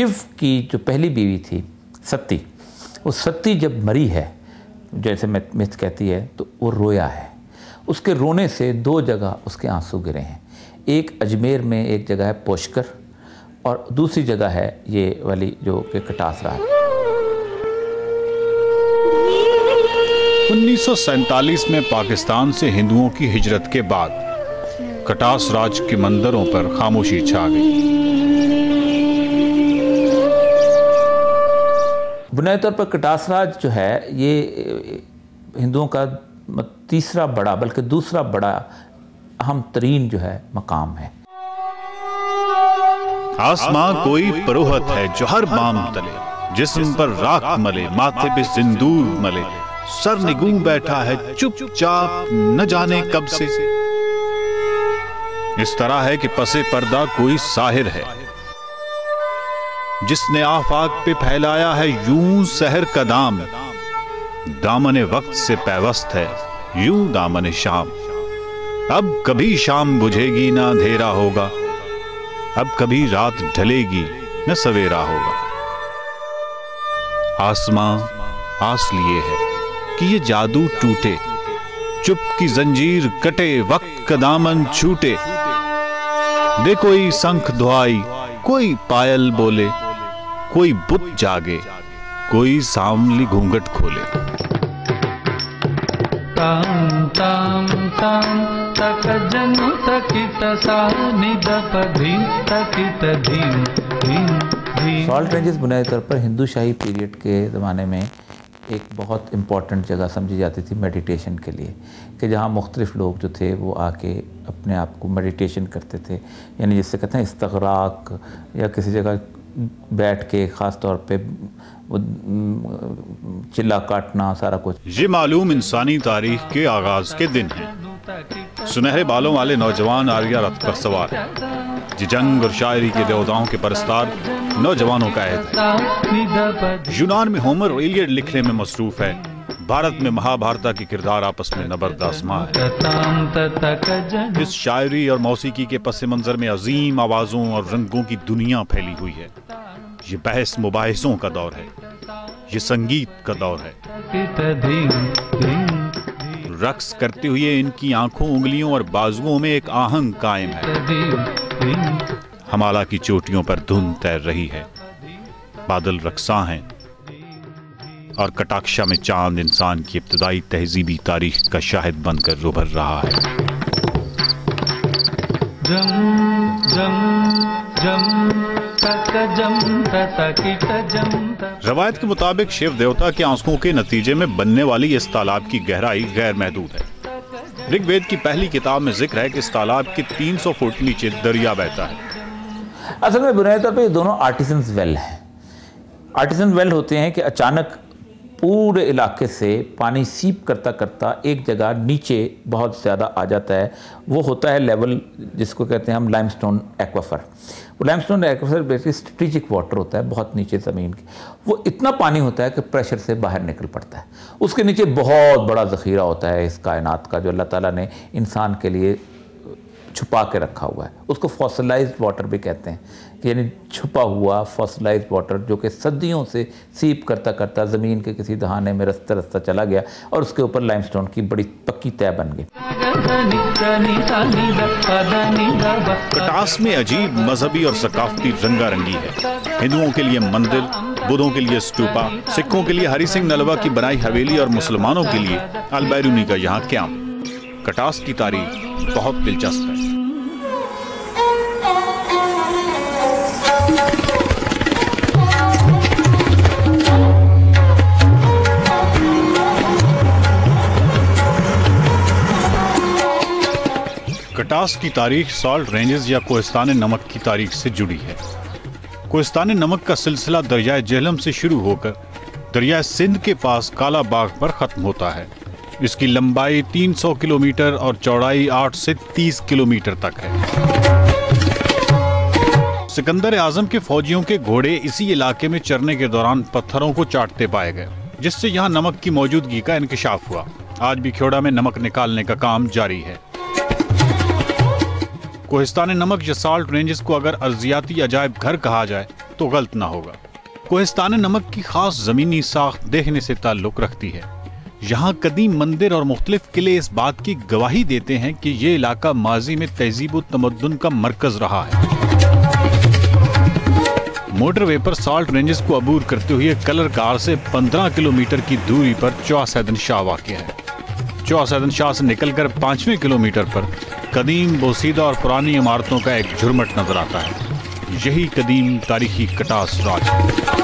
शिव की जो पहली बीवी थी सती, वो सती जब मरी है, जैसे मिथ कहती है, तो वो रोया है। उसके रोने से 2 जगह उसके आंसू गिरे हैं। एक अजमेर में एक जगह है पुष्कर, और दूसरी जगह है ये वाली जो कि कटास राज। 1947 में पाकिस्तान से हिंदुओं की हिजरत के बाद कटास राज के मंदिरों पर खामोशी छा गई। बुनियादी तौर पर कटास राज जो है ये हिंदुओं का तीसरा बड़ा, बल्कि दूसरा बड़ा अहम तरीन जो है मकाम है। आसमां कोई परोहत है जो हर बाम तले, जिस्म पर राख मले, माथे पे सिंदूर मले, सर निगूं बैठा है चुपचाप न जाने कब से। इस तरह है कि पसे पर्दा कोई साहिर है, जिसने आफाक पे फैलाया है यूं सहर का दामन वक्त से पैवस्त है यूं दामन शाम। अब कभी शाम बुझेगी ना अंधेरा होगा, अब कभी रात ढलेगी न सवेरा होगा। आसमां आस लिए है कि ये जादू टूटे, चुप की जंजीर कटे, वक्त का दामन छूटे। दे कोई शंख दुआई, कोई पायल बोले, कोई बुत जागे, कोई सांवली घूंघट खोले। ताम ताम ताम तक जनु तकित सा निदप धीम तकित धीम धीम धीम। सॉल्ट रेंजेस बुनियादी तौर पर हिंदू शाही पीरियड के ज़माने में एक बहुत इम्पॉर्टेंट जगह समझी जाती थी मेडिटेशन के लिए, कि जहाँ मुख्तलिफ लोग जो थे वो आके अपने आप को मेडिटेशन करते थे, यानी जिससे कहते हैं इस्तग़राक़, या किसी जगह बैठ के ख़ास तौर पे चिल्ला काटना, सारा कुछ। ये मालूम इंसानी तारीख के आगाज के दिन हैं। सुनहरे बालों वाले नौजवान आर्या रथ पर सवार है, जी जंग और शायरी के देवताओं के परस्तार नौजवानों का है। यूनान में होमर और इलियड लिखने में मसरूफ है, भारत में महाभारत के किरदार आपस में नबरदास्मा है। इस शायरी और मौसीकी के पस मंजर में अजीम आवाजों और रंगों की दुनिया फैली हुई है। ये बहस मुबाहिसों का दौर है, ये संगीत का दौर है। रक्स करते हुए इनकी आंखों, उंगलियों और बाजुओं में एक आहंग कायम है। हिमालय की चोटियों पर धुंध तैर रही है, बादल रक्सा हैं, और कटाक्षा में चांद इंसान की इब्तदाई तहजीबी तारीख का शाहिद बनकर उभर रहा है। जम जम जम तक जम तकित जम। रवायत के मुताबिक शिव देवता के आंसुओं के नतीजे में बनने वाली इस तालाब की गहराई गैर महदूद है। ऋग्वेद की पहली किताब में जिक्र है कि इस तालाब के 300 फुट नीचे दरिया बहता है। असल में बुनियादी तौर पर ये दोनों आर्टिसंस वेल हैं। आर्टिसन वेल होते हैं कि अचानक पूरे इलाके से पानी सीप करता करता एक जगह नीचे बहुत ज़्यादा आ जाता है। वो होता है लेवल जिसको कहते हैं हम लाइमस्टोन एक्वाफर। वो limestone aquifer basically strategic water होता है, बहुत नीचे ज़मीन की। वो इतना पानी होता है कि प्रेशर से बाहर निकल पड़ता है। उसके नीचे बहुत बड़ा ज़ख़ीरा होता है इस कायनात का, जो अल्लाह ताला ने इंसान के लिए छुपा के रखा हुआ है। उसको फॉसिलाइज्ड वाटर भी कहते हैं, कि यानी छुपा हुआ फॉसिलाइज्ड वाटर जो कि सदियों से सीप करता करता ज़मीन के किसी दहाने में रस्ता रस्ता चला गया और उसके ऊपर लाइमस्टोन की बड़ी पक्की तय बन गई। कटास में अजीब मजहबी और सकाफती रंगारंगी है। हिंदुओं के लिए मंदिर, बुद्धों के लिए स्तूपा, सिखों के लिए हरि सिंह नलवा की बनाई हवेली और मुसलमानों के लिए अल-बैरूनी का यहाँ कैंप। कटास की तारीख बहुत दिलचस्प है। कटास की तारीख सॉल्ट रेंजेस या कोहिस्तान नमक की तारीख से जुड़ी है। कोहिस्तान नमक का सिलसिला दरियाए जेहलम से शुरू होकर दरियाए सिंध के पास काला बाग पर खत्म होता है। इसकी लंबाई 300 किलोमीटर और चौड़ाई 8 से 30 किलोमीटर तक है। सिकंदर आजम के फौजियों के घोड़े इसी इलाके में चरने के दौरान पत्थरों को चाटते पाए गए, जिससे यहाँ नमक की मौजूदगी का इंकिशाफ हुआ। आज भी खेड़ा में नमक निकालने का काम जारी है। कोहिस्तान नमक या सॉल्ट रेंजेस को अगर अर्जियाती अजायब घर कहा जाए तो गलत ना होगा। कोहिस्तान नमक की खास जमीनी साख्त देखने से ताल्लुक रखती है। यहाँ कदीम मंदिर और मुख्तलिफ किले इस बात की गवाही देते हैं कि ये इलाका माजी में तहजीब व तमद्दुन का मरकज रहा है। मोटरवे पर साल्ट रेंजेस को अबूर करते हुए कलर कार से 15 किलोमीटर की दूरी पर चौसैदन शाह वाक़ है। चौसैदन शाह से निकलकर 5वें किलोमीटर पर कदीम, बोसीदा और पुरानी इमारतों का एक झुरमट नजर आता है। यही कदीम तारीखी कटास राज है।